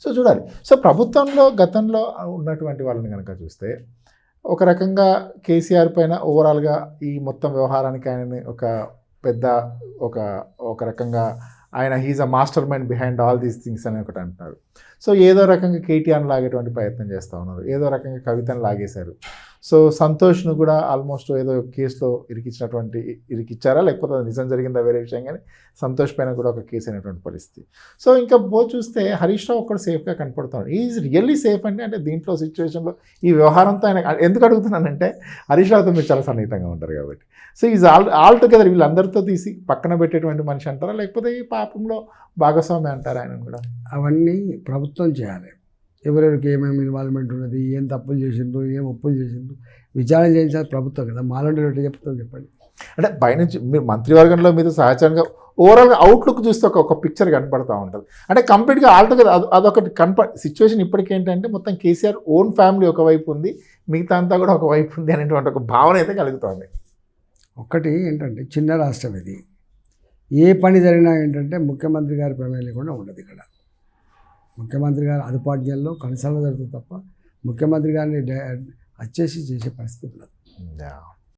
So చూడాలి. So ప్రభుత్వంలో గతంలో ఉన్నటువంటి వాళ్ళని కనుక చూస్తే ఒక రకంగా కేసీఆర్ పైన ఓవరాల్గా ఈ మొత్తం వ్యవహారానికి ఆయనని ఒక పెద్ద ఒక ఒక రకంగా ఆయన he's a master mind behind all these things అని ఒకటి అంటున్నారు. సో ఏదో రకంగా కేటీఆర్ని లాగేటువంటి ప్రయత్నం చేస్తూ ఉన్నారు, ఏదో రకంగా కవితను లాగేశారు. సో సంతోష్ను కూడా ఆల్మోస్ట్ ఏదో కేసులో ఇరికిచ్చారా, లేకపోతే అది నిజం జరిగిందా వేరే విషయం, కానీ సంతోష్ పైన కూడా ఒక కేసు అయినటువంటి పరిస్థితి. సో ఇంకా చూస్తే హరీష్ రావు ఒక్కడు సేఫ్గా కనపడుతున్నాడు. ఈజ్ రియల్లీ సేఫ్ అండి. అంటే దీంట్లో సిచ్యువేషన్లో ఈ వ్యవహారంతో ఆయన ఎందుకు అడుగుతున్నానంటే హరీష్ రావుతో మీరు చాలా సన్నిహితంగా ఉంటారు కాబట్టి. సో ఈజ్ ఆల్ టుగెదర్ వీళ్ళందరితో తీసి పక్కన పెట్టేటువంటి మనిషి అంటారా, లేకపోతే ఈ పాపంలో భాగస్వామి అంటారా ఆయన కూడా? అవన్నీ ప్రభుత్వం చేయాలి. ఎవరెవరికి ఏమేమి ఇన్వాల్వ్మెంట్ ఉన్నది, ఏం తప్పులు చేసిండ్రు, ఏం ఒప్పులు చేసిండ్రు, విచారణ చేయించాలి ప్రభుత్వం కదా. మాలాంటి ఎట్లా చెప్తాం చెప్పండి. అంటే పైనుంచి మీరు మంత్రివర్గంలో మీద సహచరంగా ఓవరాల్గా అవుట్లుక్ చూస్తే ఒక పిక్చర్ కనపడుతూ ఉంటుంది. అంటే కంప్లీట్గా ఆల్టుగెదర్ అదొకటి సిచ్యువేషన్ ఇప్పటికేంటంటే మొత్తం కేసీఆర్ ఓన్ ఫ్యామిలీ ఒకవైపు ఉంది, మిగతా అంతా కూడా ఒకవైపు ఉంది అనేటువంటి ఒక భావన అయితే కలుగుతుంది. ఒకటి ఏంటంటే చిన్న రాష్ట్రం ఇది, ఏ పని జరిగినా ఏంటంటే ముఖ్యమంత్రి గారి ప్రమేయం లేకుండా ఉండదు. ఇక్కడ ముఖ్యమంత్రి గారి అదుపాజ్ఞల్లో కన్సల్ట్ జరుగుతుంది తప్ప ముఖ్యమంత్రి గారిని వచ్చేసి చేసే పరిస్థితి ఉండదు.